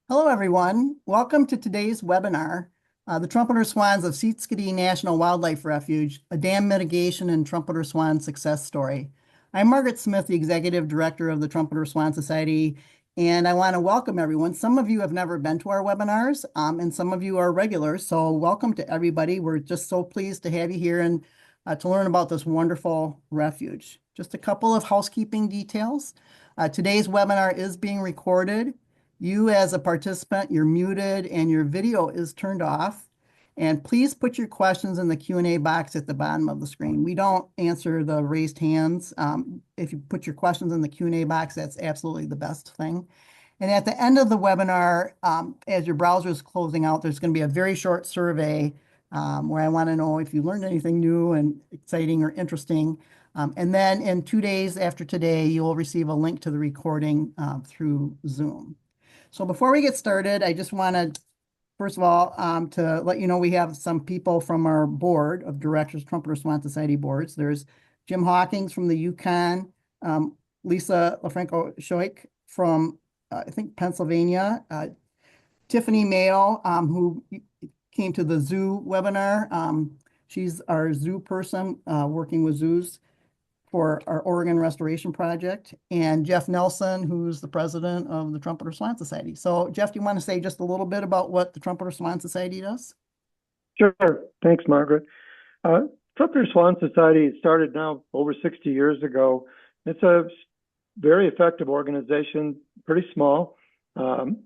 Hello, everyone. Welcome to today's webinar, the Trumpeter Swans of Seedskadee National Wildlife Refuge, a dam mitigation and Trumpeter Swan success story. I'm Margaret Smith, the Executive Director of the Trumpeter Swan Society, and I want to welcome everyone. Some of you have never been to our webinars, and some of you are regulars, so welcome to everybody. We're just so pleased to have you here and to learn about this wonderful refuge. Just a couple of housekeeping details. Today's webinar is being recorded. You as a participant, you're muted and your video is turned off. And please put your questions in the Q&A box at the bottom of the screen. We don't answer the raised hands. If you put your questions in the Q&A box, that's absolutely the best thing. And at the end of the webinar, as your browser is closing out, there's going to be a very short survey where I want to know if you learned anything new and exciting or interesting. And then in 2 days after today, you will receive a link to the recording through Zoom. So before we get started, I just wanted, first of all, to let you know we have some people from our board of directors, Trumpeter Swan Society boards. There's Jim Hawkins from the Yukon, Lisa LaFranco-Schoik from, I think, Pennsylvania, Tiffany Mayo, who came to the zoo webinar. She's our zoo person working with zoos for our Oregon Restoration Project, and Jeff Nelson, who's the president of the Trumpeter Swan Society. So Jeff, do you want to say just a little bit about what the Trumpeter Swan Society does? Sure. Thanks, Margaret. Trumpeter Swan Society started now over 60 years ago. It's a very effective organization, pretty small.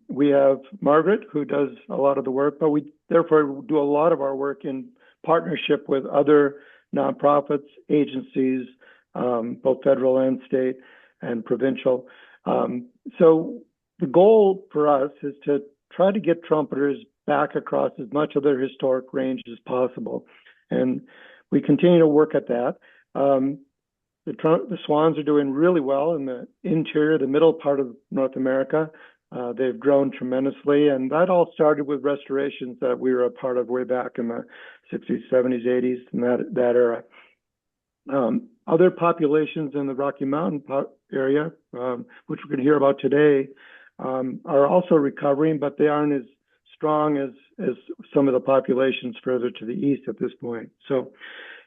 We have Margaret, who does a lot of the work, but we therefore do a lot of our work in partnership with other nonprofits, agencies, both federal and state and provincial. So the goal for us is to try to get trumpeters back across as much of their historic range as possible. And we continue to work at that. The swans are doing really well in the interior, the middle part of North America. They've grown tremendously, and that all started with restorations that we were a part of way back in the 60s, 70s, 80s, and that era. Other populations in the Rocky Mountain area, which we're going to hear about today, are also recovering, but they aren't as strong as some of the populations further to the east at this point. So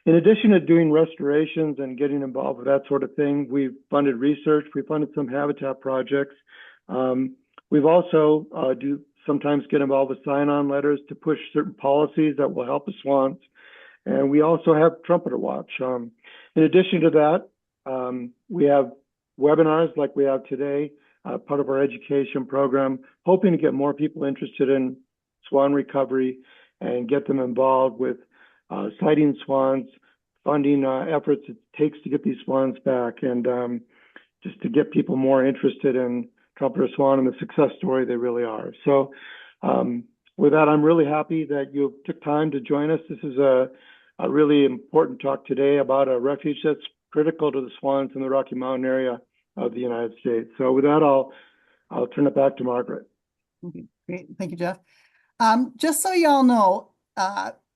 in addition to doing restorations and getting involved with that sort of thing, we've funded research, we funded some habitat projects. We've also sometimes get involved with sign-on letters to push certain policies that will help the swans. And we also have Trumpeter Watch. In addition to that, we have webinars like we have today, part of our education program, hoping to get more people interested in swan recovery and get them involved with sighting swans, funding efforts it takes to get these swans back, and just to get people more interested in Trumpeter Swan and the success story they really are. So with that, I'm really happy that you took time to join us. This is a really important talk today about a refuge that's critical to the swans in the Rocky Mountain area of the United States. So with that, I'll turn it back to Margaret. Okay, great. Thank you, Jeff. Just so y'all know,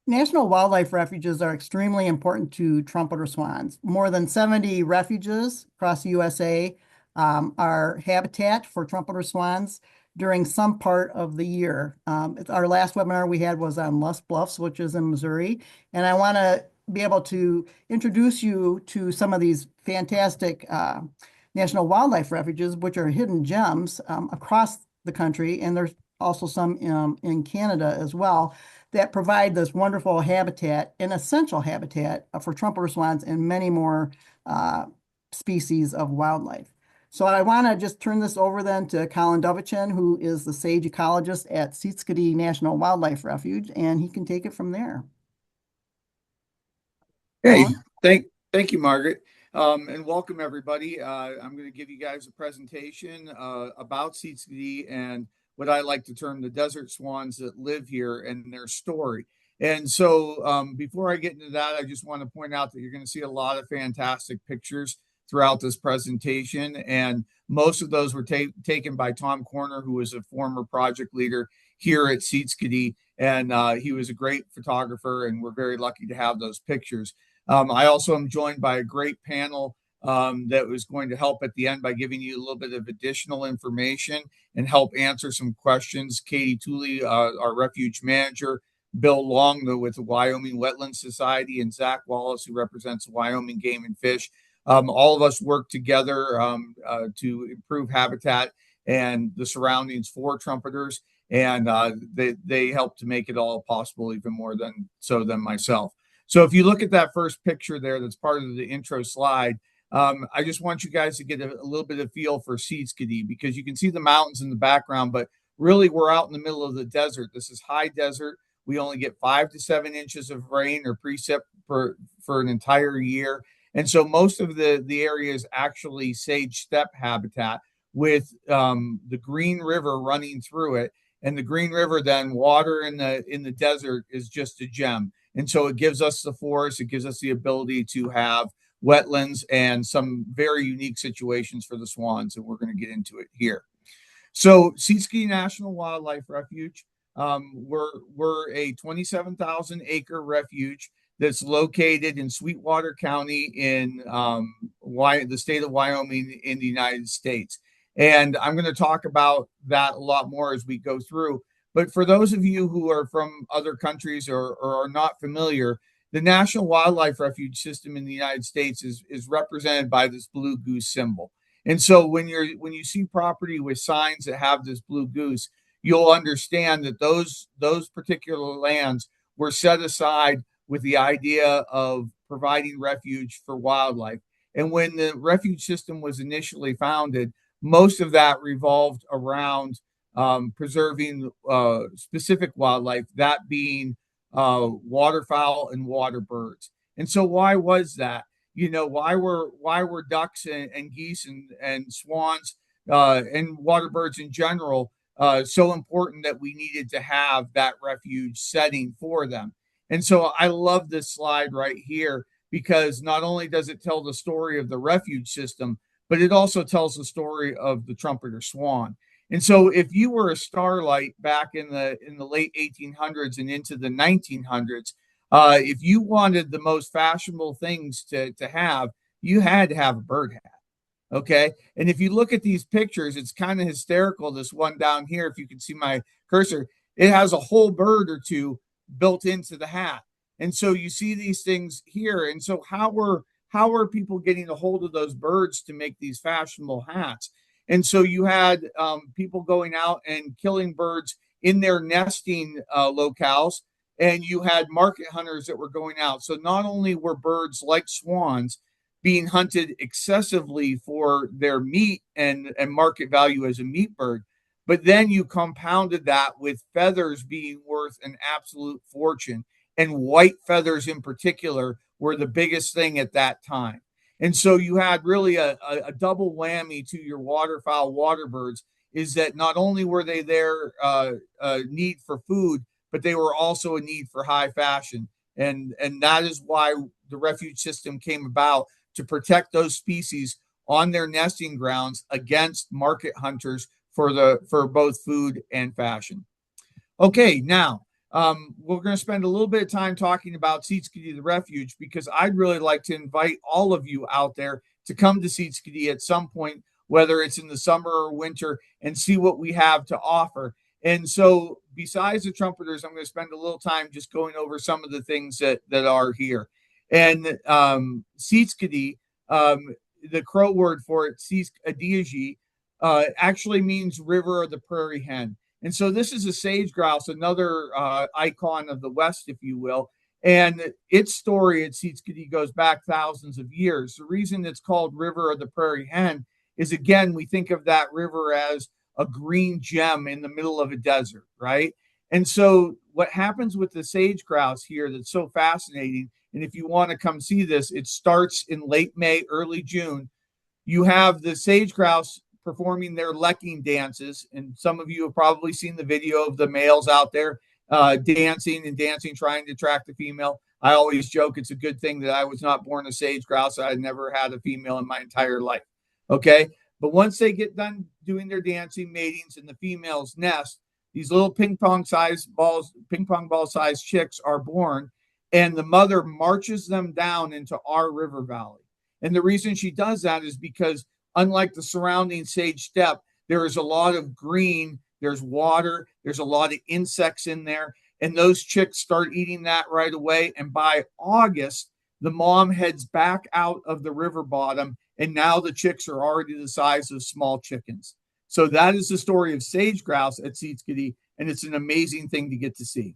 national wildlife refuges are extremely important to trumpeter swans. More than 70 refuges across the USA are habitat for trumpeter swans during some part of the year. Our last webinar we had was on Lost Bluffs, which is in Missouri. And I want to be able to introduce you to some of these fantastic national wildlife refuges, which are hidden gems across the country. And there's also some in Canada as well that provide this wonderful habitat, an essential habitat for trumpeter swans and many more species of wildlife. So I want to just turn this over then to Colin Dovichin, who is the sage ecologist at Seedskadee National Wildlife Refuge, and he can take it from there. Hey, thank you, Margaret, and welcome everybody. I'm going to give you guys a presentation about Seedskadee and what I like to term the desert swans that live here and their story. And so before I get into that, I just want to point out that you're going to see a lot of fantastic pictures throughout this presentation, and most of those were taken by Tom Corner, who was a former project leader here at Seedskadee, and he was a great photographer, and we're very lucky to have those pictures. I also am joined by a great panel that was going to help at the end by giving you a little bit of additional information and help answer some questions. Katie Tooley, our refuge manager, Bill Long with the Wyoming Wetland Society, and Zach Wallace, who represents Wyoming Game and Fish. All of us work together to improve habitat and the surroundings for trumpeters, and they help to make it all possible, even more than myself. So if you look at that first picture there, that's part of the intro slide. I just want you guys to get a little bit of feel for Seedskadee, because you can see the mountains in the background, but really we're out in the middle of the desert. This is high desert. We only get 5 to 7 inches of rain or precip for an entire year. And so most of the area is actually sage steppe habitat with the Green River running through it. And the Green River, then water in the desert, is just a gem. And so it gives us the forest, it gives us the ability to have wetlands and some very unique situations for the swans, and we're going to get into it here. So Seedskadee National Wildlife Refuge, we're a 27,000 acre refuge that's located in Sweetwater County in the state of Wyoming in the United States. And I'm going to talk about that a lot more as we go through. But for those of you who are from other countries or are not familiar, the National Wildlife Refuge system in the United States is represented by this blue goose symbol. And so when you see property with signs that have this blue goose, you'll understand that those particular lands were set aside with the idea of providing refuge for wildlife. And when the refuge system was initially founded, most of that revolved around preserving specific wildlife, that being waterfowl and water birds. And so why was that? Why were ducks and geese and swans and water birds in general so important that we needed to have that refuge setting for them? And so I love this slide right here, because not only does it tell the story of the refuge system, but it also tells the story of the trumpeter swan. And so if you were a starlight back in the late 1800s and into the 1900s, if you wanted the most fashionable things to have, you had to have a bird hat. Okay. And if you look at these pictures, it's kind of hysterical. This one down here, if you can see my cursor, it has a whole bird or two built into the hat. And so you see these things here. And so how were people getting a hold of those birds to make these fashionable hats? And so you had people going out and killing birds in their nesting locales, and you had market hunters that were going out. So not only were birds like swans being hunted excessively for their meat and market value as a meat bird, but then you compounded that with feathers being worth an absolute fortune, and white feathers in particular were the biggest thing at that time. And so you had really a double whammy to your waterfowl water birds, is that not only were they their need for food, but they were also a need for high fashion. And that is why the refuge system came about, to protect those species on their nesting grounds against market hunters for both food and fashion. Okay, now we're going to spend a little bit of time talking about Seedskadee the Refuge, because I'd really like to invite all of you out there to come to Seedskadee at some point, whether it's in the summer or winter, and see what we have to offer. And so besides the trumpeters, I'm going to spend a little time just going over some of the things that are here. And Seedskadee, the Crow word for it, Seedskadee, actually means river of the prairie hen. And so this is a sage grouse, another icon of the West, if you will. And its story at Seedskadee goes back thousands of years. The reason it's called River of the Prairie Hen is, again, we think of that river as a green gem in the middle of a desert, right? And so what happens with the sage grouse here that's so fascinating, and if you want to come see this, it starts in late May, early June. You have the sage grouse performing their lecking dances, and some of you have probably seen the video of the males out there dancing, trying to attract the female. I always joke it's a good thing that I was not born a sage grouse. I had never had a female in my entire life. Okay, but once they get done doing their dancing, matings, and the females nest, these little ping pong ball sized chicks are born, and the mother marches them down into our river valley. And the reason she does that is because unlike the surrounding sage steppe, there is a lot of green, there's water, there's a lot of insects in there, and those chicks start eating that right away. And by August, the mom heads back out of the river bottom, and now the chicks are already the size of small chickens. So that is the story of sage grouse at Seedskadee, and it's an amazing thing to get to see.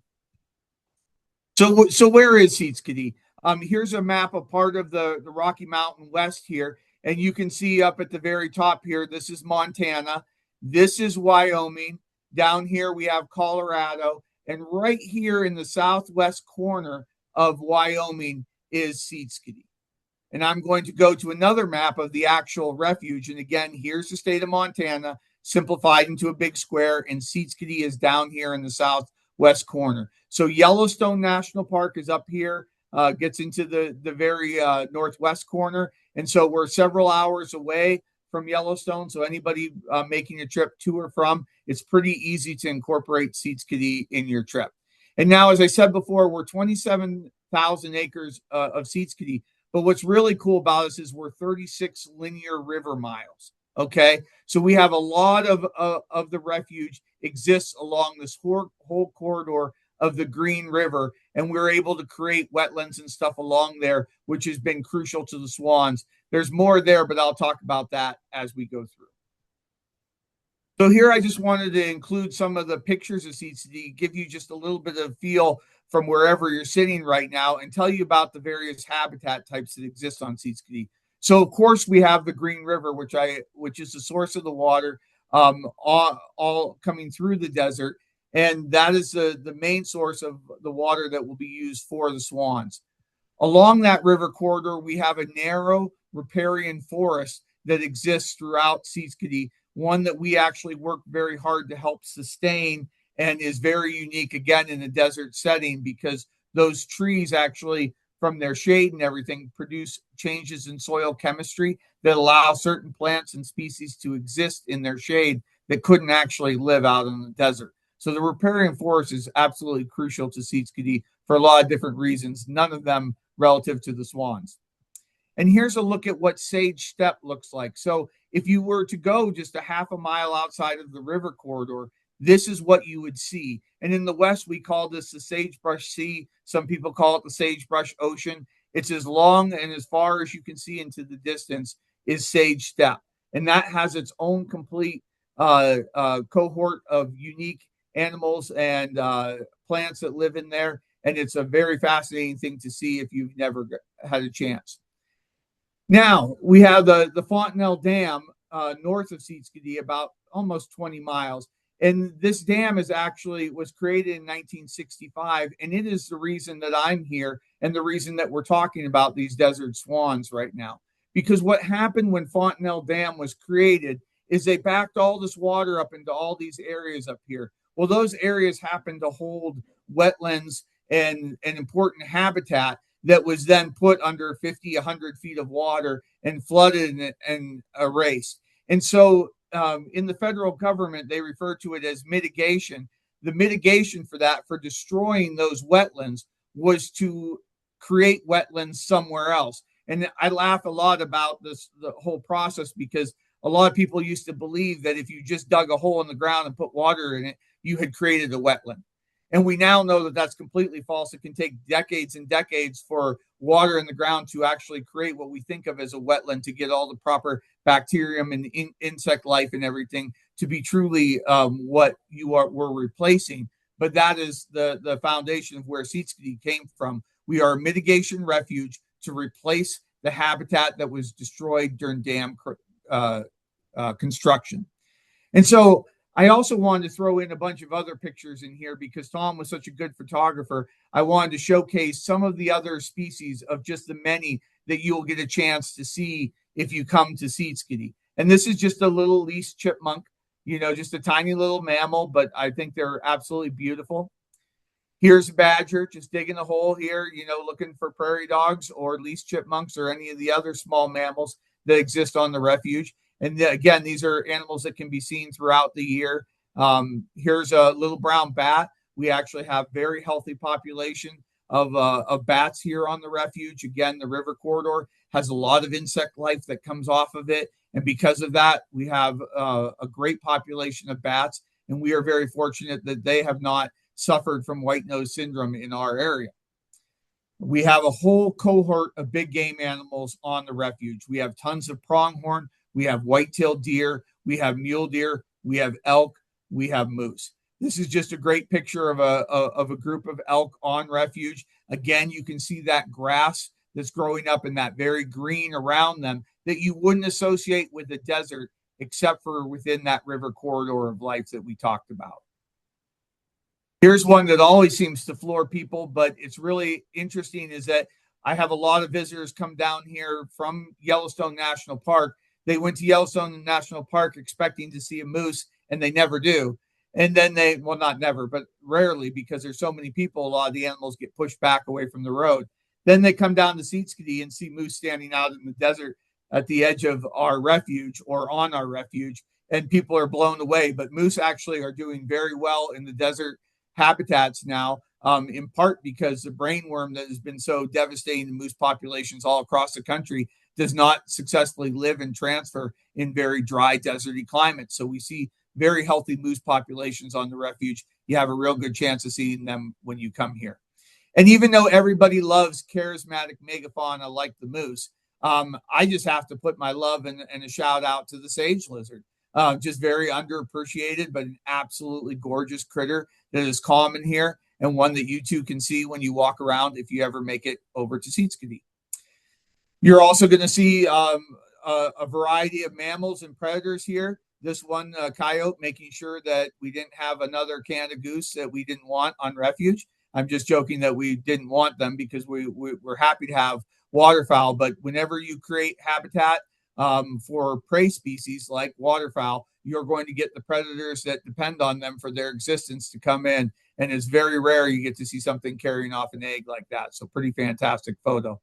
So where is Seedskadee? Here's a map of part of the Rocky Mountain West here, and you can see up at the very top here, this is Montana, this is Wyoming, down here we have Colorado, and right here in the southwest corner of Wyoming is Seedskadee. And I'm going to go to another map of the actual refuge, and again, here's the state of Montana, simplified into a big square, and Seedskadee is down here in the southwest corner. So Yellowstone National Park is up here, gets into the very northwest corner. And so we're several hours away from Yellowstone. So anybody making a trip to or from, it's pretty easy to incorporate Seedskadee in your trip. And now, as I said before, we're 27,000 acres of Seedskadee. But what's really cool about us is we're 36 linear river miles. Okay, so we have a lot of the refuge exists along this whole corridor of the Green River, and we're able to create wetlands and stuff along there, which has been crucial to the swans. There's more there, but I'll talk about that as we go through. So here I just wanted to include some of the pictures of Seedskadee, give you just a little bit of feel from wherever you're sitting right now, and tell you about the various habitat types that exist on Seedskadee. So of course we have the Green River, which is the source of the water, all coming through the desert, and that is the main source of the water that will be used for the swans. Along that river corridor, we have a narrow riparian forest that exists throughout Seedskadee, one that we actually work very hard to help sustain and is very unique, again, in a desert setting, because those trees actually, from their shade and everything, produce changes in soil chemistry that allow certain plants and species to exist in their shade that couldn't actually live out in the desert. So the riparian forest is absolutely crucial to Seedskadee for a lot of different reasons, none of them relative to the swans. And here's a look at what sage steppe looks like. So if you were to go just a half a mile outside of the river corridor, this is what you would see. And in the West, we call this the sagebrush sea. Some people call it the sagebrush ocean. It's as long and as far as you can see into the distance is sage steppe. And that has its own complete cohort of unique animals and plants that live in there. And it's a very fascinating thing to see if you've never had a chance. Now, we have the Fontenelle Dam north of Seedskadee, about almost 20 miles. And this dam was created in 1965, and it is the reason that I'm here and the reason that we're talking about these desert swans right now. Because what happened when Fontenelle Dam was created is they backed all this water up into all these areas up here. Well, those areas happen to hold wetlands and important habitat that was then put under 50, 100 feet of water and flooded and erased. And so in the federal government, they refer to it as mitigation. The mitigation for that, for destroying those wetlands, was to create wetlands somewhere else. And I laugh a lot about the whole process, because a lot of people used to believe that if you just dug a hole in the ground and put water in it, you had created a wetland. And we now know that that's completely false. It can take decades and decades for water in the ground to actually create what we think of as a wetland, to get all the proper bacterium and insect life and everything to be truly what we're replacing. But that is the foundation of where Seedskadee came from. We are a mitigation refuge to replace the habitat that was destroyed during dam construction. And so I also wanted to throw in a bunch of other pictures in here, because Tom was such a good photographer. I wanted to showcase some of the other species of just the many that you'll get a chance to see if you come to Seedskadee. And this is just a little least chipmunk, just a tiny little mammal, but I think they're absolutely beautiful. Here's a badger just digging a hole here, looking for prairie dogs or least chipmunks or any of the other small mammals that exist on the refuge. And again, these are animals that can be seen throughout the year. Here's a little brown bat. We actually have very healthy population of bats here on the refuge. Again, the river corridor has a lot of insect life that comes off of it. And because of that, we have a great population of bats. And we are very fortunate that they have not suffered from white nose syndrome in our area. We have a whole cohort of big game animals on the refuge. We have tons of pronghorn, we have white-tailed deer, we have mule deer, we have elk, we have moose. This is just a great picture of a group of elk on refuge. Again, you can see that grass that's growing up and that very green around them that you wouldn't associate with the desert except for within that river corridor of life that we talked about. Here's one that always seems to floor people, but it's really interesting is that I have a lot of visitors come down here from Yellowstone National Park. They went to Yellowstone National Park expecting to see a moose, and they never do. And then well, not never, but rarely, because there's so many people, a lot of the animals get pushed back away from the road. Then they come down to Seedskadee and see moose standing out in the desert at the edge of our refuge or on our refuge, and people are blown away. But moose actually are doing very well in the desert habitats now, in part because the brainworm that has been so devastating to moose populations all across the country does not successfully live and transfer in very dry, deserty climates. So we see very healthy moose populations on the refuge. You have a real good chance of seeing them when you come here. And even though everybody loves charismatic megafauna like the moose, I just have to put my love and a shout out to the sage lizard. Just very underappreciated, but an absolutely gorgeous critter that is common here and one that you too can see when you walk around if you ever make it over to Seedskadee. You're also going to see a variety of mammals and predators here. This one coyote making sure that we didn't have another Canada goose that we didn't want on refuge. I'm just joking that we didn't want them because we're happy to have waterfowl, but whenever you create habitat for prey species like waterfowl, you're going to get the predators that depend on them for their existence to come in. And it's very rare you get to see something carrying off an egg like that. So pretty fantastic photo.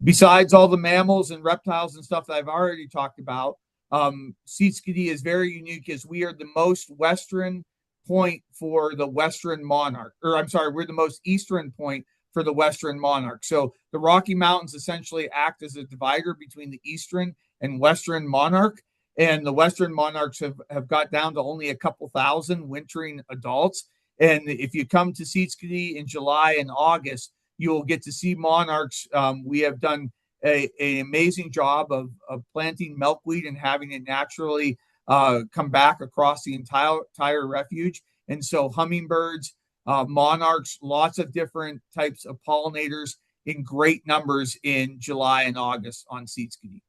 Besides all the mammals and reptiles and stuff that I've already talked about, Seedskadee is very unique as we are the most western point for the western monarch, or I'm sorry, we're the most eastern point for the western monarch. So the Rocky Mountains essentially act as a divider between the eastern and western monarch. And the western monarchs have got down to only a couple thousand wintering adults. And if you come to Seedskadee in July and August, you'll get to see monarchs. We have done an amazing job of planting milkweed and having it naturally come back across the entire refuge. And so hummingbirds, monarchs, lots of different types of pollinators in great numbers in July and August on Seedskadee.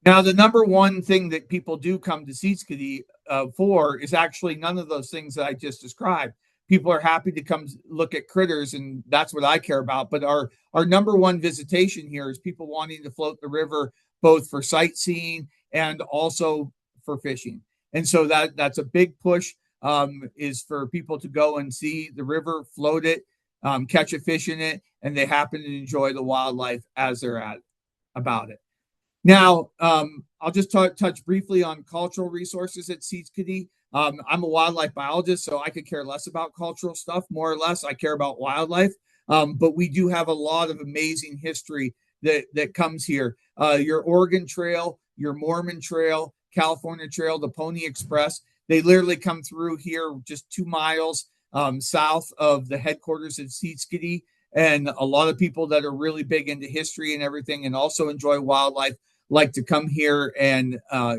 Now, the number one thing that people do come to Seedskadee for is actually none of those things that I just described. People are happy to come look at critters, and that's what I care about. But our number one visitation here is people wanting to float the river, both for sightseeing and also for fishing. And so that's a big push, is for people to go and see the river, float it, catch a fish in it, and they happen to enjoy the wildlife as they're about it. Now, I'll just touch briefly on cultural resources at Seedskadee. I'm a wildlife biologist, so I could care less about cultural stuff, more or less. I care about wildlife, but we do have a lot of amazing history that comes here. Your Oregon Trail, your Mormon Trail, California Trail, the Pony Express, they literally come through here just 2 miles south of the headquarters of Seedskadee. And a lot of people that are really big into history and everything and also enjoy wildlife like to come here and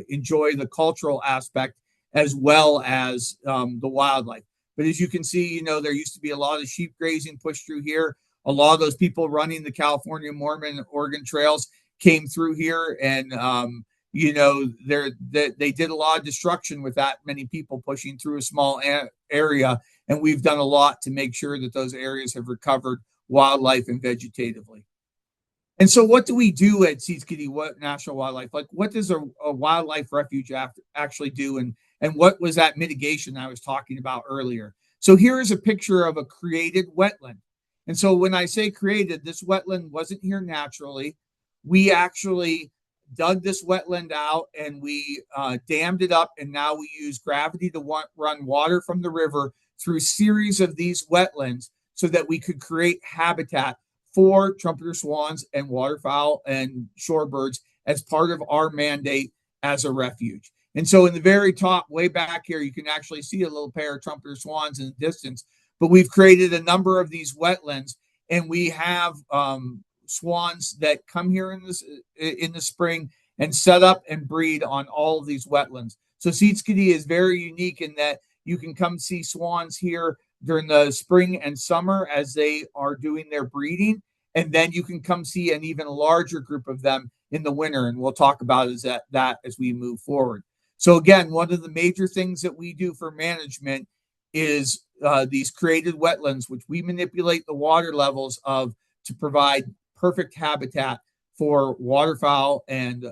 enjoy the cultural aspect as well as the wildlife. But as you can see, there used to be a lot of sheep grazing pushed through here. A lot of those people running the California, Mormon, Oregon trails came through here, and they did a lot of destruction with that many people pushing through a small area. And we've done a lot to make sure that those areas have recovered wildlife and vegetatively. And so what do we do at Seedskadee National Wildlife? Like, what does a wildlife refuge actually do? And what was that mitigation I was talking about earlier? So here is a picture of a created wetland. And so when I say created, this wetland wasn't here naturally. We actually dug this wetland out and we dammed it up. And now we use gravity to run water from the river through a series of these wetlands so that we could create habitat for trumpeter swans and waterfowl and shorebirds as part of our mandate as a refuge. And so in the very top, way back here, you can actually see a little pair of trumpeter swans in the distance. But we've created a number of these wetlands, and we have swans that come here in the spring and set up and breed on all of these wetlands. So Seedskadee is very unique in that you can come see swans here during the spring and summer as they are doing their breeding. And then you can come see an even larger group of them in the winter. And we'll talk about that as we move forward. So again, one of the major things that we do for management is these created wetlands, which we manipulate the water levels of to provide perfect habitat for waterfowl and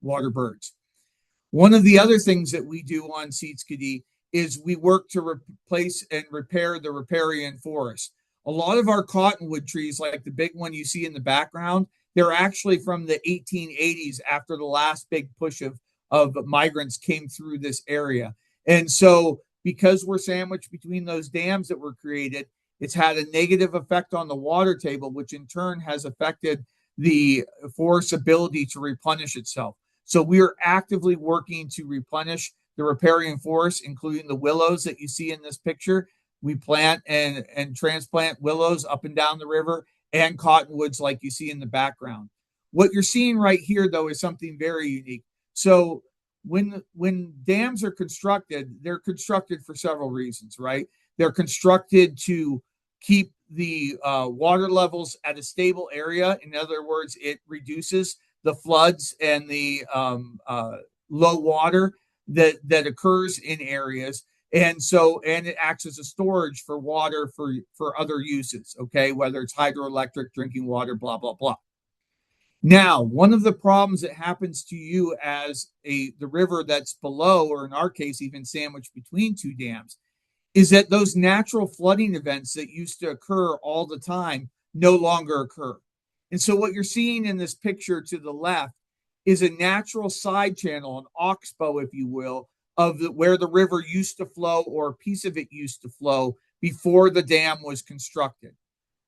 water birds. One of the other things that we do on Seedskadee is we work to replace and repair the riparian forest. A lot of our cottonwood trees, like the big one you see in the background, they're actually from the 1880s after the last big push of migrants came through this area. And so because we're sandwiched between those dams that were created, it's had a negative effect on the water table, which in turn has affected the forest's ability to replenish itself. So we are actively working to replenish the riparian forest, including the willows that you see in this picture. We plant and transplant willows up and down the river and cottonwoods like you see in the background. What you're seeing right here, though, is something very unique. So when dams are constructed, they're constructed for several reasons, right? They're constructed to keep the water levels at a stable area. In other words, it reduces the floods and the low water that occurs in areas. And it acts as a storage for water for other uses, okay? Whether it's hydroelectric, drinking water, blah, blah, blah. Now, one of the problems that happens to you as the river that's below, or in our case, even sandwiched between two dams, is that those natural flooding events that used to occur all the time no longer occur. And so what you're seeing in this picture to the left is a natural side channel, an oxbow, if you will, of where the river used to flow, or a piece of it used to flow before the dam was constructed.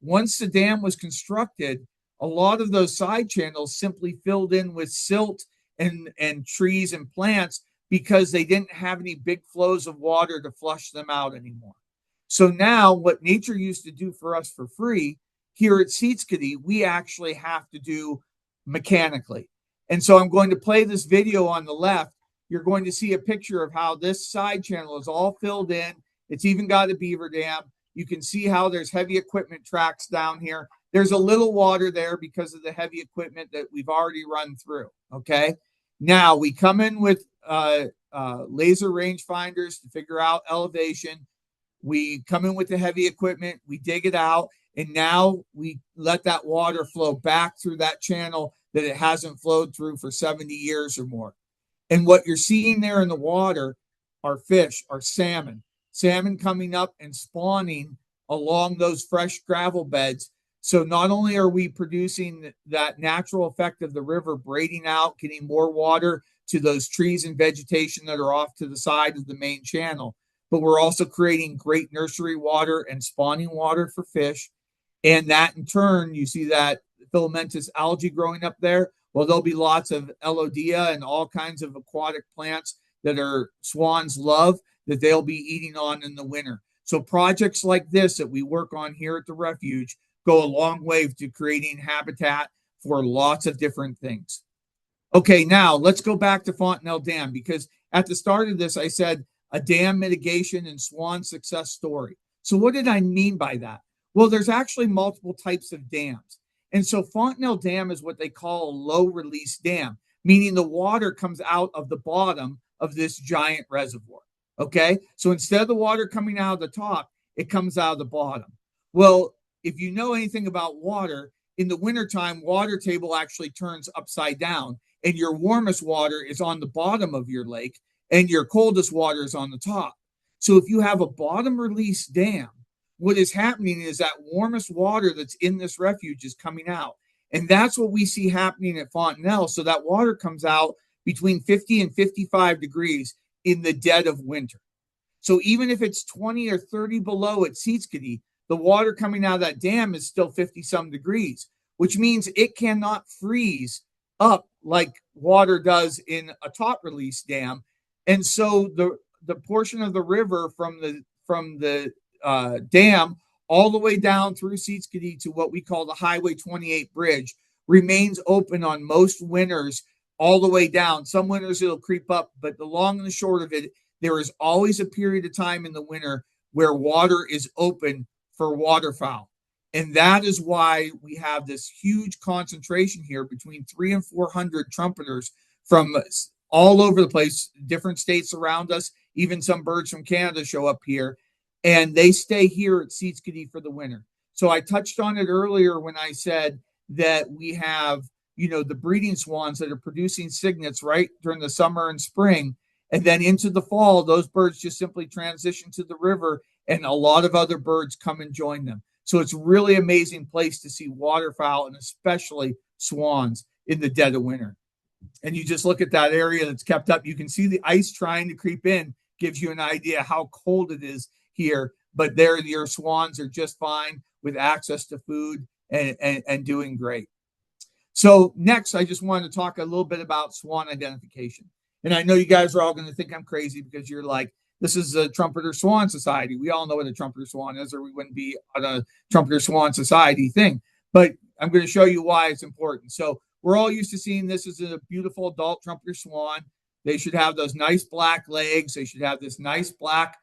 Once the dam was constructed, a lot of those side channels simply filled in with silt and trees and plants because they didn't have any big flows of water to flush them out anymore. So now what nature used to do for us for free, here at Seedskadee, we actually have to do mechanically. And so I'm going to play this video on the left. You're going to see a picture of how this side channel is all filled in. It's even got a beaver dam. You can see how there's heavy equipment tracks down here. There's a little water there because of the heavy equipment that we've already run through, okay? Now, we come in with laser rangefinders to figure out elevation. We come in with the heavy equipment, we dig it out, and now we let that water flow back through that channel that it hasn't flowed through for 70 years or more. And what you're seeing there in the water are fish, are salmon coming up and spawning along those fresh gravel beds. So not only are we producing that natural effect of the river braiding out, getting more water to those trees and vegetation that are off to the side of the main channel, but we're also creating great nursery water and spawning water for fish. And that in turn, you see that filamentous algae growing up there. Well, there'll be lots of elodea and all kinds of aquatic plants that our swans love that they'll be eating on in the winter. So projects like this that we work on here at the refuge go a long way to creating habitat for lots of different things. Okay, now let's go back to Fontenelle Dam, because at the start of this, I said a dam mitigation and swan success story. So what did I mean by that? Well, there's actually multiple types of dams. And so Fontenelle Dam is what they call a low release dam, meaning the water comes out of the bottom of this giant reservoir. Okay, so instead of the water coming out of the top, it comes out of the bottom. Well, if you know anything about water, in the wintertime, water table actually turns upside down, and your warmest water is on the bottom of your lake, and your coldest water is on the top. So if you have a bottom release dam, what is happening is that warmest water that's in this refuge is coming out. And that's what we see happening at Fontenelle. So that water comes out between 50 and 55 degrees in the dead of winter. So even if it's 20 or 30 below at Seedskadee, the water coming out of that dam is still 50 some degrees, which means it cannot freeze up like water does in a top release dam. And so the portion of the river from the dam all the way down through Seedskadee to what we call the Highway 28 bridge remains open on most winters all the way down. Some winters it'll creep up, but the long and the short of it, there is always a period of time in the winter where water is open for waterfowl. And that is why we have this huge concentration here between 300 and 400 trumpeters from all over the place, different states around us. Even some birds from Canada show up here, and they stay here at Seedskadee for the winter. So I touched on it earlier when I said that we have, the breeding swans that are producing cygnets right during the summer and spring. And then into the fall, those birds just simply transition to the river, and a lot of other birds come and join them. So it's a really amazing place to see waterfowl and especially swans in the dead of winter. And you just look at that area that's kept up. You can see the ice trying to creep in, gives you an idea how cold it is here. But there, your swans are just fine with access to food and doing great. So next, I just wanted to talk a little bit about swan identification. And I know you guys are all going to think I'm crazy because you're like, this is a Trumpeter Swan Society. We all know what a Trumpeter Swan is, or we wouldn't be on a Trumpeter Swan Society thing. But I'm going to show you why it's important. So we're all used to seeing this as a beautiful adult Trumpeter Swan. They should have those nice black legs. They should have this nice black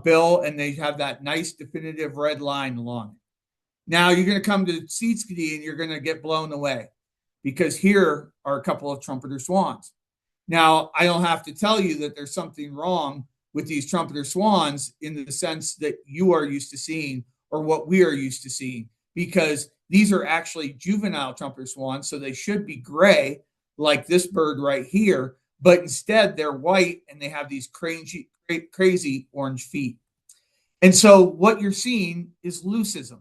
bill, and they have that nice definitive red line along it. Now you're going to come to Seedskadee and you're going to get blown away because here are a couple of Trumpeter Swans. Now, I don't have to tell you that there's something wrong with these Trumpeter Swans in the sense that you are used to seeing or what we are used to seeing, because these are actually juvenile Trumpeter Swans, so they should be gray like this bird right here, but instead they're white and they have these crazy orange feet. And so what you're seeing is leucism.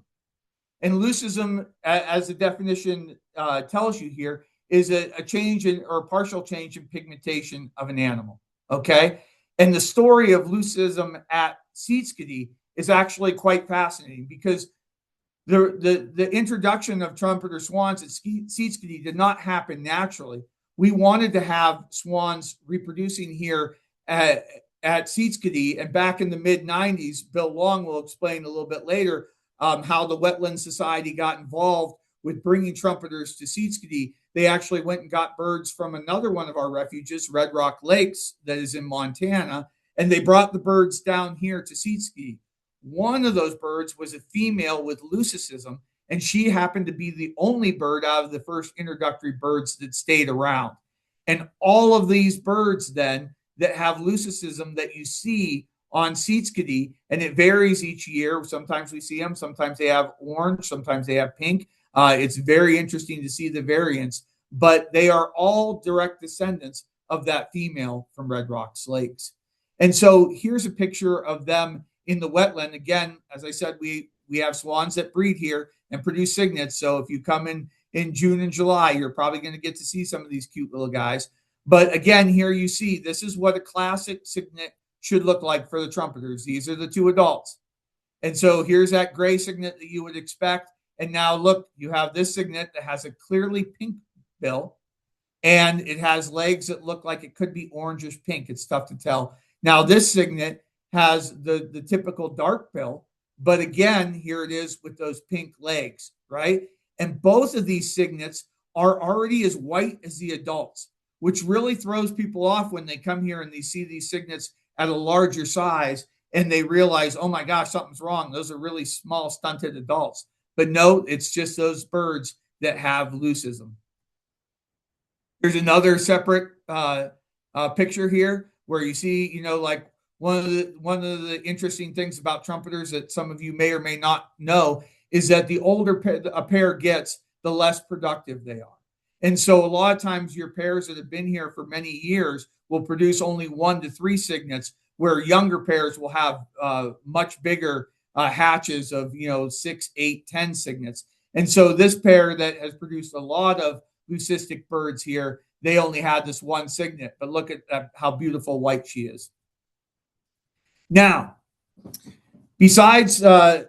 And leucism, as the definition tells you here, is a change in or a partial change in pigmentation of an animal. Okay. And the story of leucism at Seedskadee is actually quite fascinating because the introduction of Trumpeter Swans at Seedskadee did not happen naturally. We wanted to have swans reproducing here at Seedskadee, and back in the mid-90s, Bill Long will explain a little bit later how the Wetlands Society got involved with bringing trumpeters to Seedskadee. They actually went and got birds from another one of our refuges, Red Rock Lakes, that is in Montana, and they brought the birds down here to Seedskadee. One of those birds was a female with leucism, and she happened to be the only bird out of the first introductory birds that stayed around. And all of these birds then that have leucism that you see on Seedskadee, and it varies each year. Sometimes we see them, sometimes they have orange, sometimes they have pink. It's very interesting to see the variants, but they are all direct descendants of that female from Red Rocks Lakes. And so here's a picture of them in the wetland. Again, as I said, we have swans that breed here and produce cygnets. So if you come in June and July, you're probably going to get to see some of these cute little guys. But again, here you see, this is what a classic cygnet should look like for the trumpeters. These are the two adults. And so here's that gray cygnet that you would expect. And now look, you have this cygnet that has a clearly pink bill, and it has legs that look like it could be orangish pink. It's tough to tell. Now this cygnet has the typical dark bill, but again, here it is with those pink legs, right? And both of these cygnets are already as white as the adults, which really throws people off when they come here and they see these cygnets at a larger size and they realize, oh my gosh, something's wrong. Those are really small, stunted adults. But no, it's just those birds that have leucism. Here's another separate picture here where you see, like one of the interesting things about trumpeters that some of you may or may not know is that the older a pair gets, the less productive they are. And so a lot of times your pairs that have been here for many years will produce only 1 to 3 cygnets, where younger pairs will have much bigger hatches of 6, 8, 10 cygnets. And so this pair that has produced a lot of leucistic birds here, they only had this 1 cygnet, but look at how beautiful white she is. Now, besides the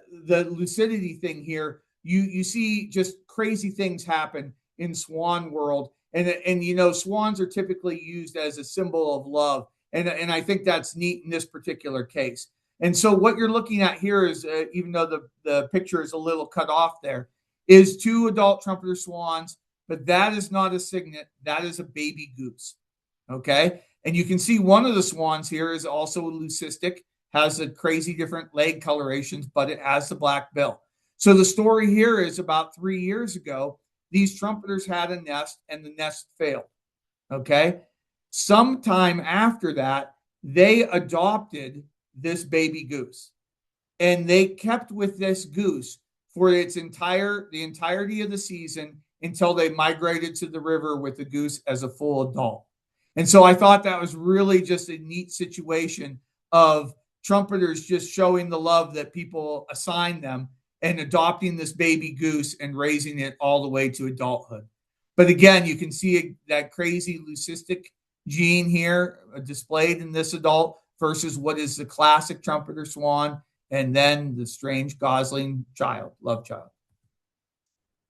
lucidity thing here, you see just crazy things happen in swan world, and you know, swans are typically used as a symbol of love, and I think that's neat in this particular case. And so what you're looking at here is, even though the picture is a little cut off there, is two adult trumpeter swans, but that is not a cygnet, that is a baby goose. Okay, and you can see one of the swans here is also leucistic, has a crazy different leg colorations, but it has the black bill. So the story here is about 3 years ago, these trumpeters had a nest and the nest failed. Okay. Sometime after that, they adopted this baby goose and they kept with this goose for the entirety of the season until they migrated to the river with the goose as a full adult. And so I thought that was really just a neat situation of trumpeters just showing the love that people assign them and adopting this baby goose and raising it all the way to adulthood. But again, you can see that crazy leucistic gene here displayed in this adult versus what is the classic trumpeter swan, and then the strange gosling child, love child.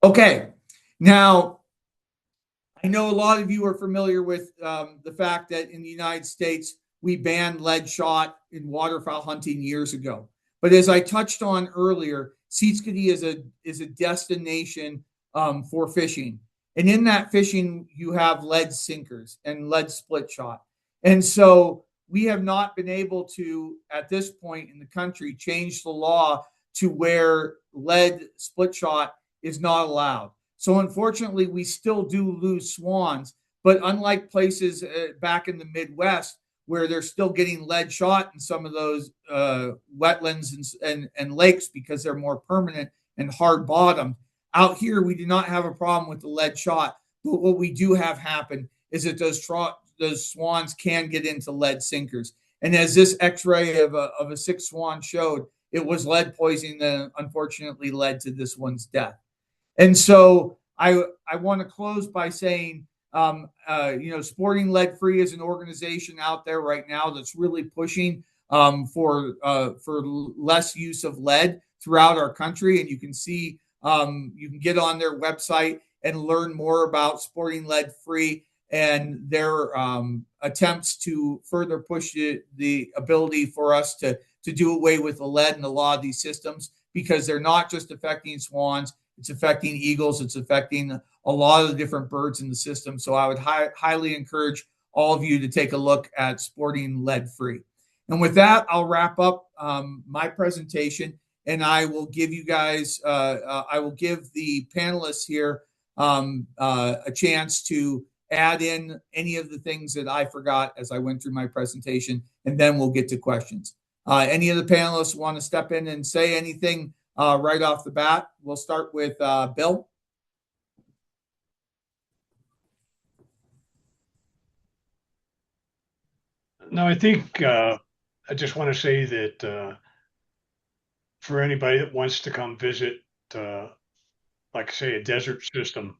Okay, now I know a lot of you are familiar with the fact that in the United States, we banned lead shot in waterfowl hunting years ago. But as I touched on earlier, Seedskadee is a destination for fishing. And in that fishing, you have lead sinkers and lead split shot. And so we have not been able to, at this point in the country, change the law to where lead split shot is not allowed. So unfortunately, we still do lose swans. But unlike places back in the Midwest, where they're still getting lead shot in some of those wetlands and lakes because they're more permanent and hard bottomed. Out here, we do not have a problem with the lead shot, but what we do have happen is that those swans can get into lead sinkers. And as this X-ray of a sick swan showed, it was lead poisoning that unfortunately led to this one's death. And so I want to close by saying, Sporting Lead Free is an organization out there right now that's really pushing for less use of lead throughout our country. And you can see, you can get on their website and learn more about Sporting Lead Free and their attempts to further push the ability for us to do away with the lead in a lot of these systems, because they're not just affecting swans, it's affecting eagles, it's affecting a lot of the different birds in the system. So I would highly encourage all of you to take a look at Sporting Lead Free. And with that, I'll wrap up my presentation, and I will give you guys, I will give the panelists here a chance to add in any of the things that I forgot as I went through my presentation, and then we'll get to questions. Any of the panelists want to step in and say anything right off the bat? We'll start with Bill. No, I think I just want to say that for anybody that wants to come visit, like I say, a desert system,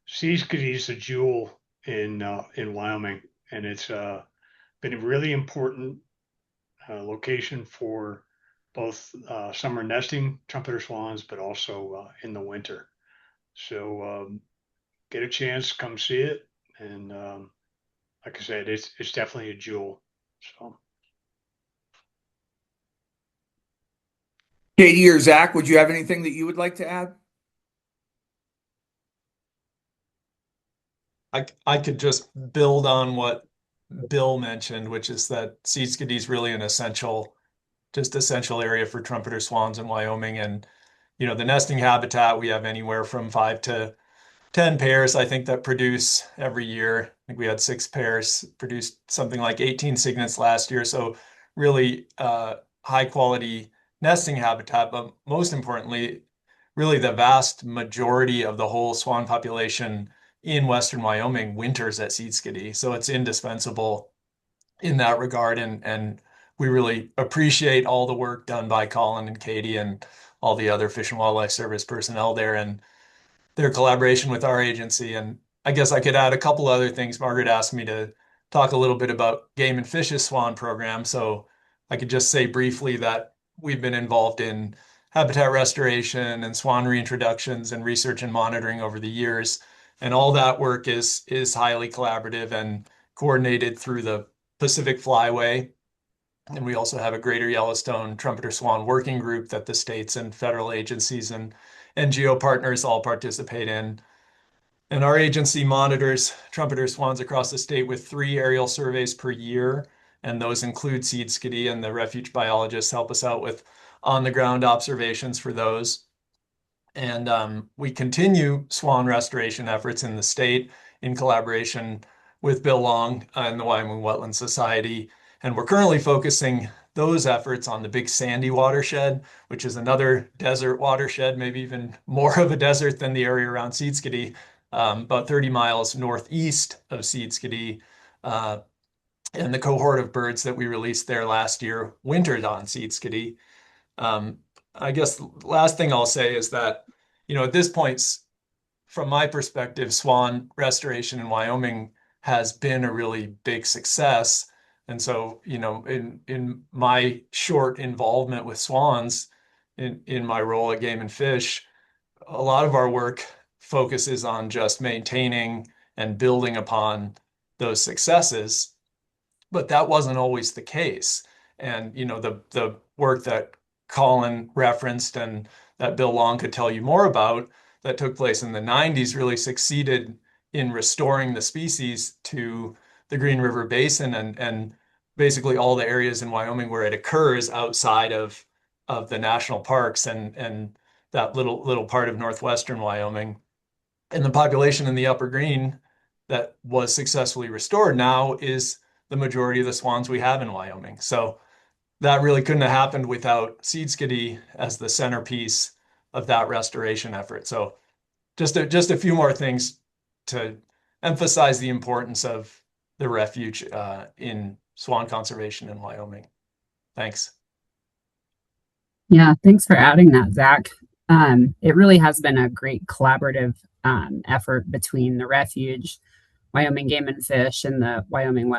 Seedskadee is a jewel in Wyoming, and it's been a really important location for both summer nesting trumpeter swans, but also in the winter. So get a chance, come see it, and like I said, it's definitely a jewel. So. Katie or Zach, would you have anything that you would like to add? I could just build on what Bill mentioned, which is that Seedskadee is really an essential area for trumpeter swans in Wyoming. And, the nesting habitat, we have anywhere from 5 to 10 pairs, I think, that produce every year. I think we had 6 pairs, produced something like 18 cygnets last year. So really high quality nesting habitat, but most importantly, really the vast majority of the whole swan population in Western Wyoming winters at Seedskadee. So it's indispensable in that regard. And we really appreciate all the work done by Colin and Katie and all the other Fish and Wildlife Service personnel there and their collaboration with our agency. And I guess I could add a couple other things. Margaret asked me to talk a little bit about Game and Fish's Swan program. So I could just say briefly that we've been involved in habitat restoration and swan reintroductions and research and monitoring over the years. And all that work is highly collaborative and coordinated through the Pacific Flyway. And we also have a Greater Yellowstone Trumpeter Swan working group that the states and federal agencies and NGO partners all participate in. And our agency monitors trumpeter swans across the state with 3 aerial surveys per year. And those include Seedskadee, and the refuge biologists help us out with on-the-ground observations for those. And we continue swan restoration efforts in the state in collaboration with Bill Long and the Wyoming Wetland Society. And we're currently focusing those efforts on the Big Sandy watershed, which is another desert watershed, maybe even more of a desert than the area around Seedskadee, about 30 miles northeast of Seedskadee. And the cohort of birds that we released there last year wintered on Seedskadee. I guess last thing I'll say is that, at this point, from my perspective, swan restoration in Wyoming has been a really big success. And so, in my short involvement with swans in my role at Game and Fish, a lot of our work focuses on just maintaining and building upon those successes. But that wasn't always the case. And, the work that Colin referenced and that Bill Long could tell you more about that took place in the 90s really succeeded in restoring the species to the Green River Basin and basically all the areas in Wyoming where it occurs outside of the national parks and that little part of northwestern Wyoming. And the population in the Upper Green that was successfully restored now is the majority of the swans we have in Wyoming. So that really couldn't have happened without Seedskadee as the centerpiece of that restoration effort. So just a few more things to emphasize the importance of the refuge in swan conservation in Wyoming. Thanks. Yeah, thanks for adding that, Zach. It really has been a great collaborative effort between the refuge, Wyoming Game and Fish, and the Wyoming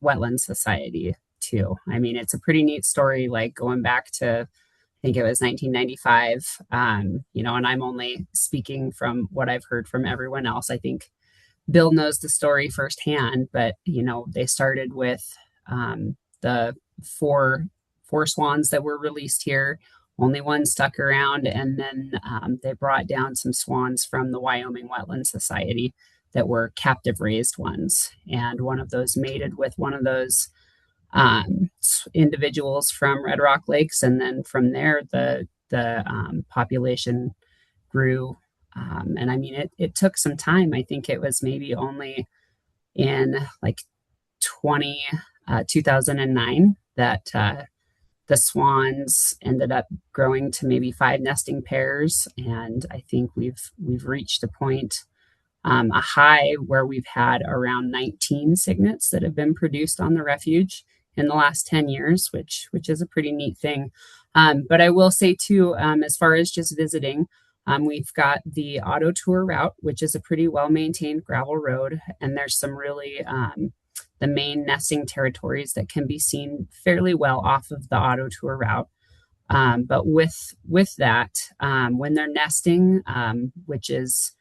Wetland Society too. I mean, it's a pretty neat story, like going back to, I think it was 1995, and I'm only speaking from what I've heard from everyone else. I think Bill knows the story firsthand, but, they started with the four swans that were released here. Only one stuck around, and then they brought down some swans from the Wyoming Wetland Society that were captive raised ones. And one of those mated with one of those individuals from Red Rock Lakes, and then from there the population grew. And I mean, it took some time. I think it was maybe only in like 2009 that the swans ended up growing to maybe 5 nesting pairs, and I think we've reached a point, a high where we've had around 19 cygnets that have been produced on the refuge in the last 10 years, which is a pretty neat thing. But I will say too, as far as just visiting, we've got the auto tour route, which is a pretty well-maintained gravel road, and there's some really the main nesting territories that can be seen fairly well off of the auto tour route. But with that, when they're nesting, which is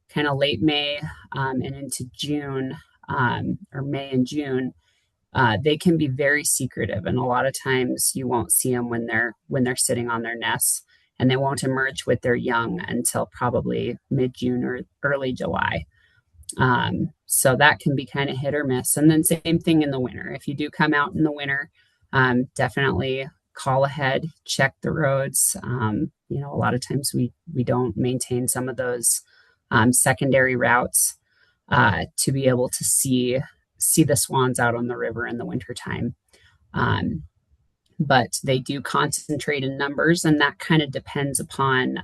kind of late May and into June, or May and June, they can be very secretive, and a lot of times you won't see them when they're sitting on their nests, and they won't emerge with their young until probably mid-June or early July. So that can be kind of hit or miss. And then same thing in the winter. If you do come out in the winter, definitely call ahead, check the roads. A lot of times we don't maintain some of those secondary routes to be able to see the swans out on the river in the wintertime. But they do concentrate in numbers, and that kind of depends upon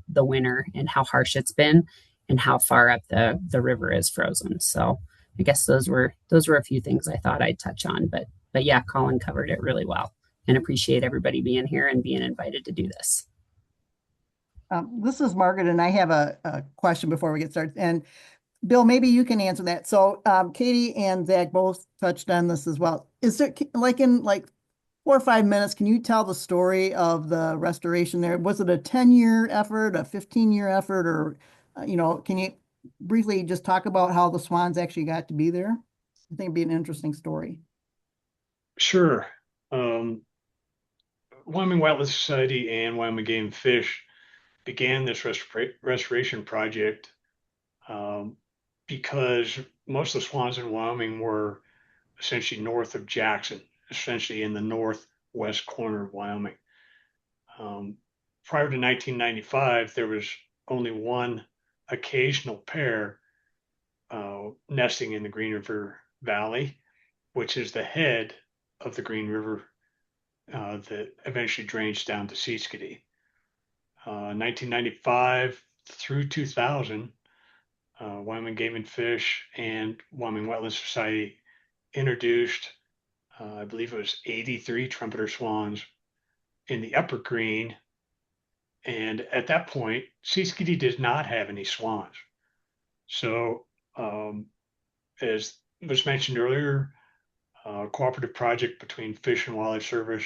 the winter and how harsh it's been and how far up the river is frozen. So I guess those were a few things I thought I'd touch on, but yeah, Colin covered it really well, and appreciate everybody being here and being invited to do this. This is Margaret, and I have a question before we get started. And Bill, maybe you can answer that. So Katie and Zach both touched on this as well. Is there, like in 4 or 5 minutes, can you tell the story of the restoration there? Was it a 10-year effort, a 15-year effort, or, can you briefly just talk about how the swans actually got to be there? I think it'd be an interesting story. Sure. Wyoming Wildlife Society and Wyoming Game and Fish began this restoration project because most of the swans in Wyoming were essentially north of Jackson, essentially in the northwest corner of Wyoming. Prior to 1995, there was only one occasional pair nesting in the Green River Valley, which is the head of the Green River that eventually drains down to Seedskadee. 1995 through 2000, Wyoming Game and Fish and Wyoming Wetland Society introduced, I believe it was 83 trumpeter swans in the upper green. And at that point, Seedskadee did not have any swans. So, as was mentioned earlier, a cooperative project between Fish and Wildlife Service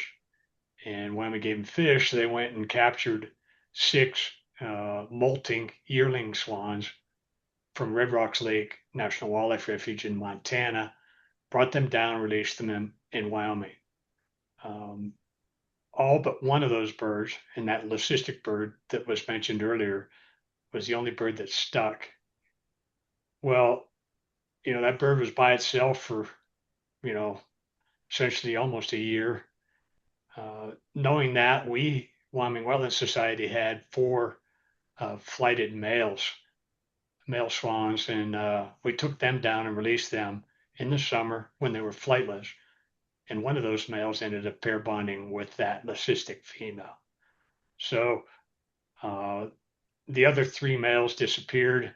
and Wyoming Game and Fish, they went and captured 6 molting yearling swans from Red Rocks Lake National Wildlife Refuge in Montana, brought them down and released them in Wyoming. All but one of those birds, and that leucistic bird that was mentioned earlier, was the only bird that stuck. Well, that bird was by itself for, essentially almost a year. Knowing that, we, Wyoming Wetland Society, had 4 flighted male swans, and we took them down and released them in the summer when they were flightless. And one of those males ended up pair bonding with that leucistic female. So the other 3 males disappeared,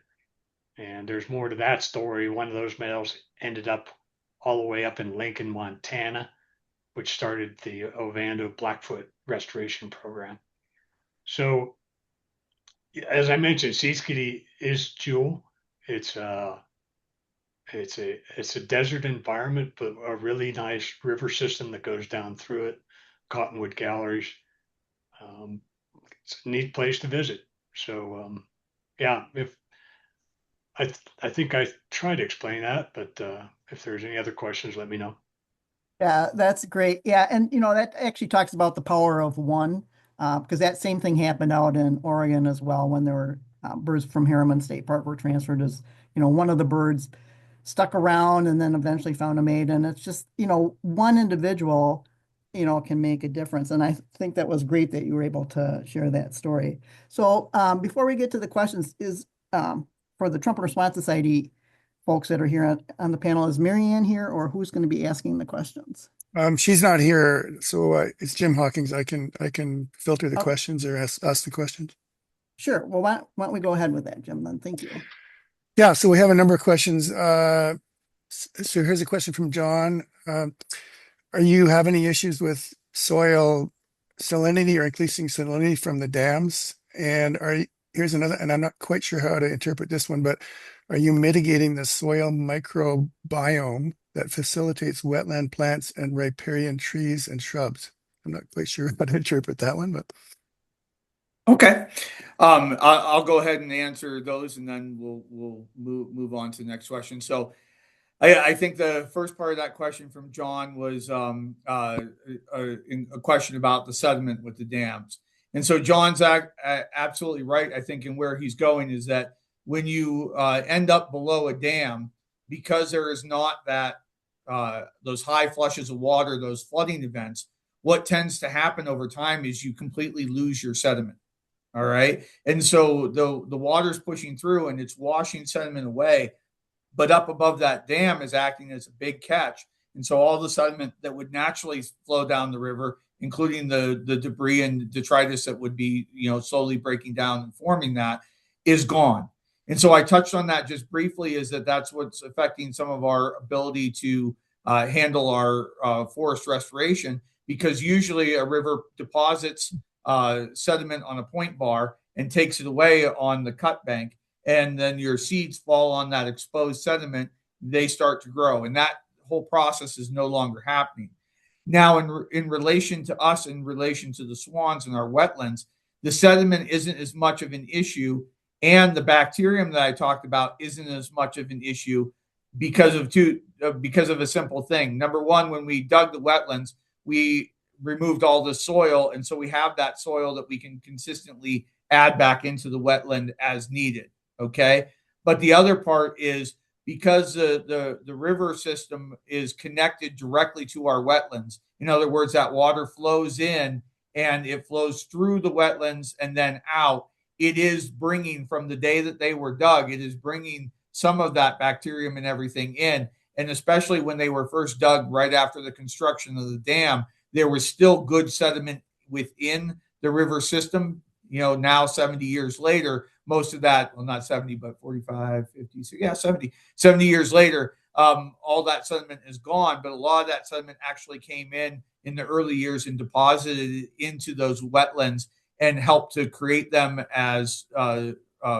and there's more to that story. One of those males ended up all the way up in Lincoln, Montana, which started the Ovando Blackfoot Restoration Program. So, as I mentioned, Seedskadee is jewel. It's a desert environment, but a really nice river system that goes down through it. Cottonwood galleries. It's a neat place to visit. So, yeah, if I think I tried to explain that, but if there's any other questions, let me know. Yeah, that's great. Yeah, and that actually talks about the power of one, because that same thing happened out in Oregon as well when there were birds from Harriman State Park were transferred as, one of the birds stuck around and then eventually found a mate. And it's just, one individual, can make a difference. And I think that was great that you were able to share that story. So before we get to the questions, for the Trumpeter Swan Society folks that are here on the panel, is Marianne here, or who's going to be asking the questions? She's not here, so it's Jim Hawkins. I can filter the questions or ask the questions. Sure. Well, why don't we go ahead with that, Jim, then? Thank you. Yeah, so we have a number of questions. So here's a question from John. Are you having any issues with soil salinity or increasing salinity from the dams? And here's another, and I'm not quite sure how to interpret this one, but are you mitigating the soil microbiome that facilitates wetland plants and riparian trees and shrubs? I'm not quite sure how to interpret that one, but. Okay. I'll go ahead and answer those, and then we'll move on to the next question. So I think the first part of that question from John was a question about the sediment with the dams. And so John's absolutely right, I think, in where he's going is that when you end up below a dam, because there is not that those high flushes of water, those flooding events, what tends to happen over time is you completely lose your sediment. All right. And so the water's pushing through and it's washing sediment away, but up above that dam is acting as a big catch. And so all the sediment that would naturally flow down the river, including the debris and detritus that would be, slowly breaking down and forming that, is gone. And so I touched on that just briefly, is that's what's affecting some of our ability to handle our forest restoration, because usually a river deposits sediment on a point bar and takes it away on the cut bank, and then your seeds fall on that exposed sediment, they start to grow, and that whole process is no longer happening. Now, in relation to us, in relation to the swans in our wetlands, the sediment isn't as much of an issue, and the bacterium that I talked about isn't as much of an issue because of a simple thing. Number one, when we dug the wetlands, we removed all the soil, and so we have that soil that we can consistently add back into the wetland as needed. Okay, but the other part is because the river system is connected directly to our wetlands. In other words, that water flows in and it flows through the wetlands and then out. It is bringing, from the day that they were dug, it is bringing some of that bacterium and everything in. And especially when they were first dug right after the construction of the dam, there was still good sediment within the river system. Now 70 years later, most of that, well, not 70, but 45, 50, so yeah, 70 years later, all that sediment is gone, but a lot of that sediment actually came in the early years and deposited into those wetlands and helped to create them as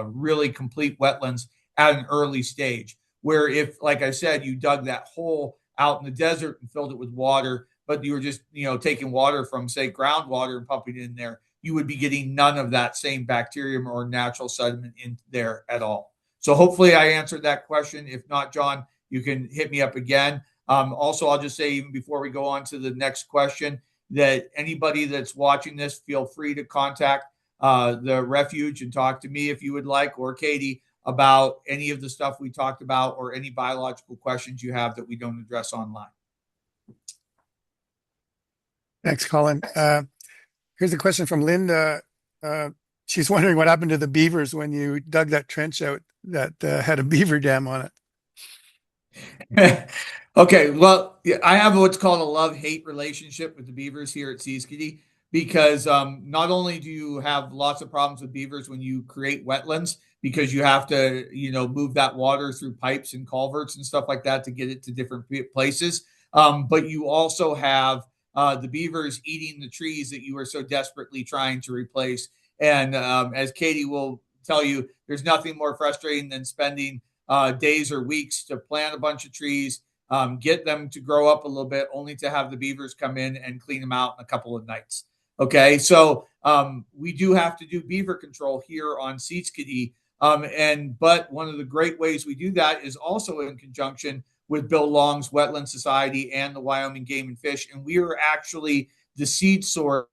really complete wetlands at an early stage. Where if, like I said, you dug that hole out in the desert and filled it with water, but you were just, taking water from, say, groundwater and pumping it in there, you would be getting none of that same bacterium or natural sediment in there at all. So hopefully I answered that question. If not, John, you can hit me up again. Also, I'll just say, even before we go on to the next question, that anybody that's watching this, feel free to contact the refuge and talk to me if you would like, or Katie, about any of the stuff we talked about or any biological questions you have that we don't address online. Thanks, Colin. Here's a question from Linda. She's wondering what happened to the beavers when you dug that trench out that had a beaver dam on it. Okay, well, I have what's called a love-hate relationship with the beavers here at Seedskadee, because not only do you have lots of problems with beavers when you create wetlands, because you have to, move that water through pipes and culverts and stuff like that to get it to different places, but you also have the beavers eating the trees that you are so desperately trying to replace. And as Katie will tell you, there's nothing more frustrating than spending days or weeks to plant a bunch of trees, get them to grow up a little bit, only to have the beavers come in and clean them out in a couple of nights. Okay, so we do have to do beaver control here on Seedskadee. But one of the great ways we do that is also in conjunction with Bill Long's Wetland Society and the Wyoming Game and Fish. And we are actually the seed source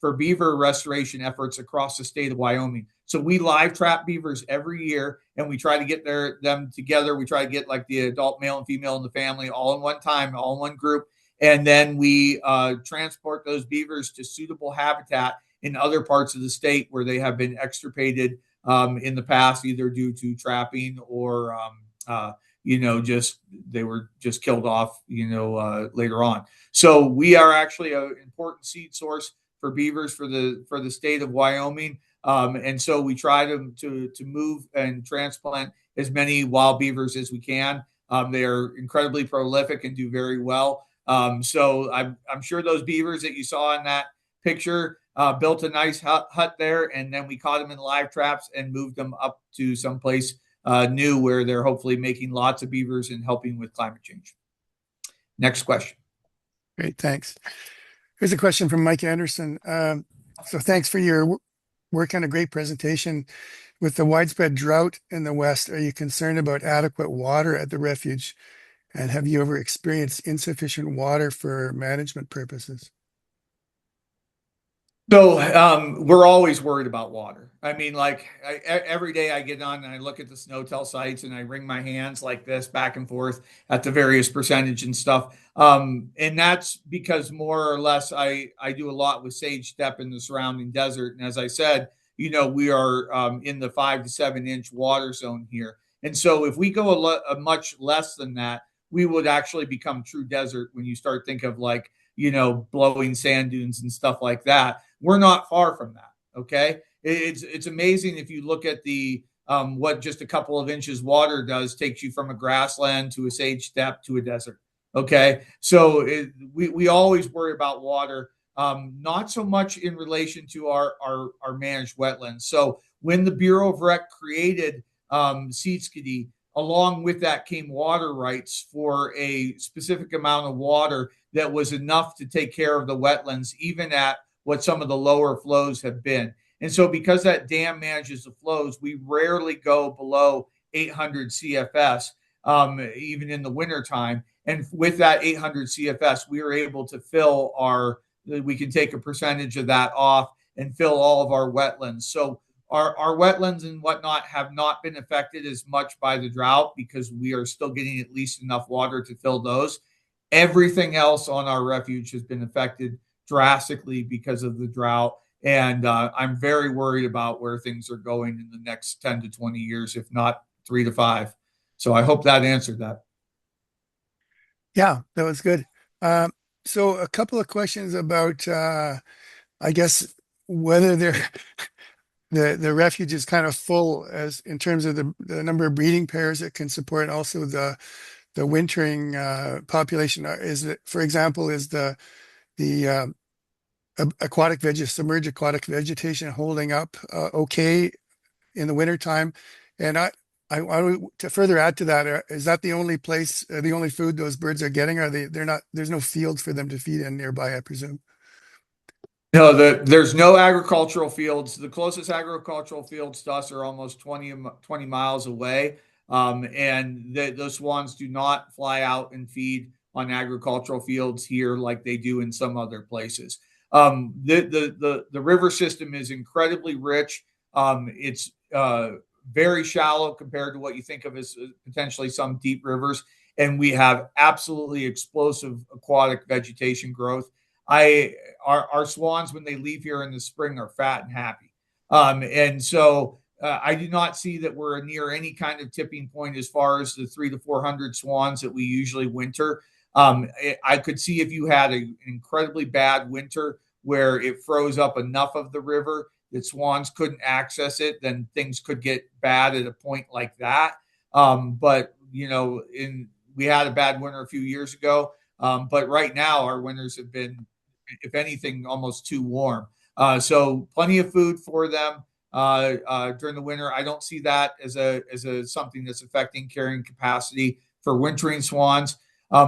for beaver restoration efforts across the state of Wyoming. So we live trap beavers every year, and we try to get them together. We try to get like the adult male and female in the family all in one time, all in one group. And then we transport those beavers to suitable habitat in other parts of the state where they have been extirpated in the past, either due to trapping or just they were just killed off, later on. So we are actually an important seed source for beavers for the state of Wyoming. And so we try to move and transplant as many wild beavers as we can. They are incredibly prolific and do very well. So I'm sure those beavers that you saw in that picture built a nice hut there, and then we caught them in live traps and moved them up to someplace new where they're hopefully making lots of beavers and helping with climate change. Next question. Great, thanks. Here's a question from Mike Anderson. So thanks for your work on a great presentation. With the widespread drought in the West, are you concerned about adequate water at the refuge? And have you ever experienced insufficient water for management purposes? So we're always worried about water. I mean, every day I get on and I look at the SNOTEL sites and I wring my hands like this back and forth at the various percentage and stuff. And that's because more or less I do a lot with sage steppe in the surrounding desert. And as I said, we are in the 5 to 7 inch water zone here. And so if we go a much less than that, we would actually become true desert when you start thinking of blowing sand dunes and stuff like that. We're not far from that. Okay. It's amazing if you look at the, what just a couple of inches water takes you from a grassland to a sage steppe to a desert. Okay. So we always worry about water, not so much in relation to our managed wetlands. So when the Bureau of Rec created Seedskadee, along with that came water rights for a specific amount of water that was enough to take care of the wetlands, even at what some of the lower flows have been. And so because that dam manages the flows, we rarely go below 800 CFS, even in the wintertime. And with that 800 CFS, we are able to we can take a percentage of that off and fill all of our wetlands. So our wetlands and whatnot have not been affected as much by the drought because we are still getting at least enough water to fill those. Everything else on our refuge has been affected drastically because of the drought. And I'm very worried about where things are going in the next 10 to 20 years, if not 3 to 5. So I hope that answered that. Yeah, that was good. So a couple of questions about, I guess, whether the refuge is kind of full as in terms of the number of breeding pairs it can support, and also the wintering population. Is it, for example, is the submerged aquatic vegetation holding up okay in the wintertime? And to further add to that, is that the only place, the only food those birds are getting? There's no fields for them to feed in nearby, I presume? No, there's no agricultural fields. The closest agricultural fields to us are almost 20 miles away. And those swans do not fly out and feed on agricultural fields here like they do in some other places. The river system is incredibly rich. It's very shallow compared to what you think of as potentially some deep rivers. And we have absolutely explosive aquatic vegetation growth. Our swans, when they leave here in the spring, are fat and happy. And so I do not see that we're near any kind of tipping point as far as the 300 to 400 swans that we usually winter. I could see if you had an incredibly bad winter where it froze up enough of the river that swans couldn't access it, then things could get bad at a point like that. But, we had a bad winter a few years ago. But right now, our winters have been, if anything, almost too warm. So plenty of food for them during the winter. I don't see that as a something that's affecting carrying capacity for wintering swans.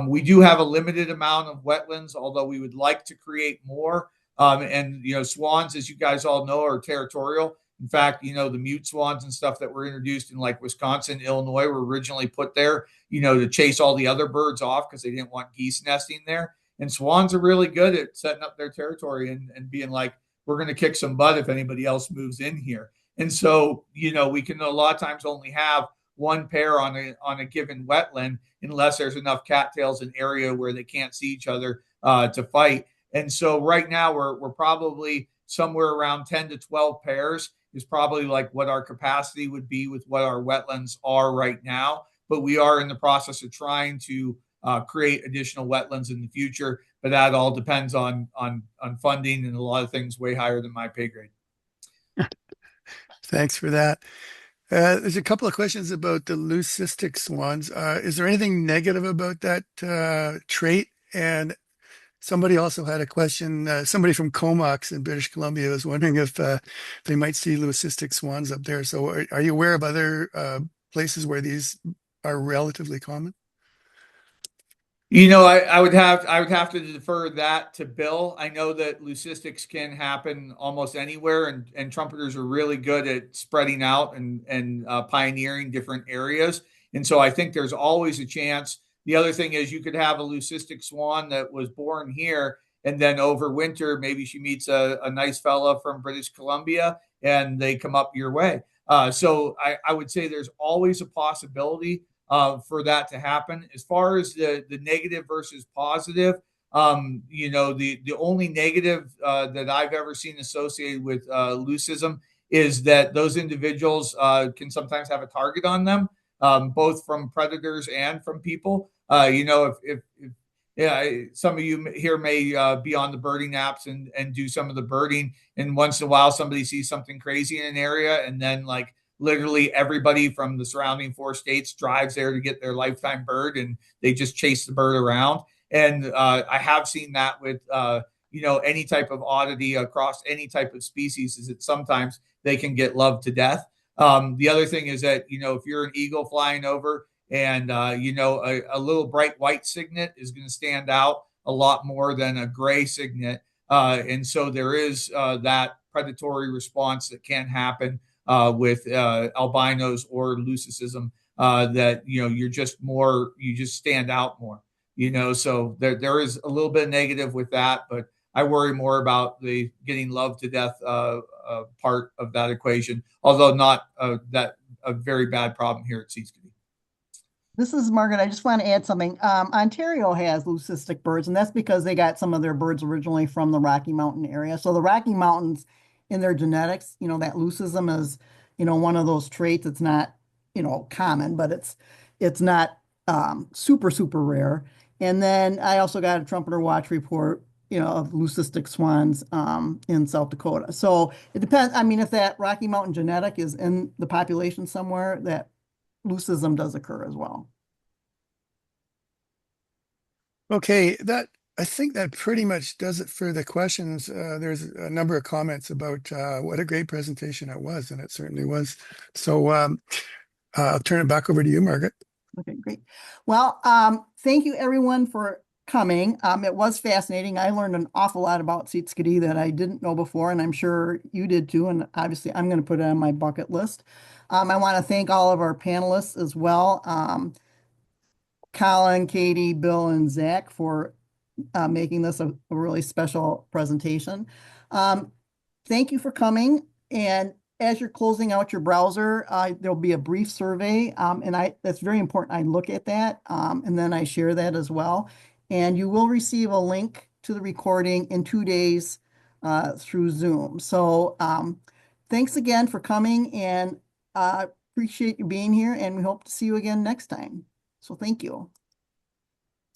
We do have a limited amount of wetlands, although we would like to create more. And swans, as you guys all know, are territorial. In fact, the mute swans and stuff that were introduced in like Wisconsin, Illinois were originally put there, to chase all the other birds off because they didn't want geese nesting there. And swans are really good at setting up their territory and being like, we're going to kick some butt if anybody else moves in here. And so, we can a lot of times only have one pair on a given wetland unless there's enough cattails in area where they can't see each other to fight. And so right now we're probably somewhere around 10 to 12 pairs is probably like what our capacity would be with what our wetlands are right now. But we are in the process of trying to create additional wetlands in the future. But that all depends on funding and a lot of things way higher than my pay grade. Thanks for that. There's a couple of questions about the leucistic swans. Is there anything negative about that trait? And somebody also had a question, somebody from Comox in British Columbia was wondering if they might see leucistic swans up there. So are you aware of other places where these are relatively common? I would have to defer that to Bill. I know that leucistics can happen almost anywhere, and trumpeters are really good at spreading out and pioneering different areas. And so I think there's always a chance. The other thing is you could have a leucistic swan that was born here, and then over winter, maybe she meets a nice fella from British Columbia, and they come up your way. So I would say there's always a possibility for that to happen. As far as the negative versus positive, the only negative that I've ever seen associated with leucism is that those individuals can sometimes have a target on them, both from predators and from people. If some of you here may be on the birding apps and do some of the birding, and once in a while somebody sees something crazy in an area, and then like literally everybody from the surrounding 4 states drives there to get their lifetime bird, and they just chase the bird around. And I have seen that with any type of oddity across any type of species, is that sometimes they can get loved to death. The other thing is that, if you're an eagle flying over and, a little bright white cygnet is going to stand out a lot more than a gray cygnet. And so there is that predatory response that can happen with albinos or leucism, that, you just stand out more, so there is a little bit negative with that, but I worry more about the getting loved to death part of that equation, although not that a very bad problem here at Seedskadee. This is Margaret. I just want to add something. Ontario has leucistic birds, and that's because they got some of their birds originally from the Rocky Mountain area. So the Rocky Mountains, in their genetics, that leucism is, one of those traits. It's not, common, but it's not super, super rare. And then I also got a Trumpeter Watch report, of leucistic swans in South Dakota. So it depends. I mean, if that Rocky Mountain genetic is in the population somewhere, that leucism does occur as well. Okay, I think that pretty much does it for the questions. There's a number of comments about what a great presentation it was, and it certainly was. So I'll turn it back over to you, Margaret. Okay, great. Well, thank you everyone for coming. It was fascinating. I learned an awful lot about Seedskadee that I didn't know before, and I'm sure you did too. And obviously, I'm going to put it on my bucket list. I want to thank all of our panelists as well. Colin, Katie, Bill, and Zach for making this a really special presentation. Thank you for coming. And as you're closing out your browser, there'll be a brief survey, and that's very important. I look at that, and then I share that as well. And you will receive a link to the recording in 2 days through Zoom. So thanks again for coming, and appreciate you being here, and we hope to see you again next time. So thank you.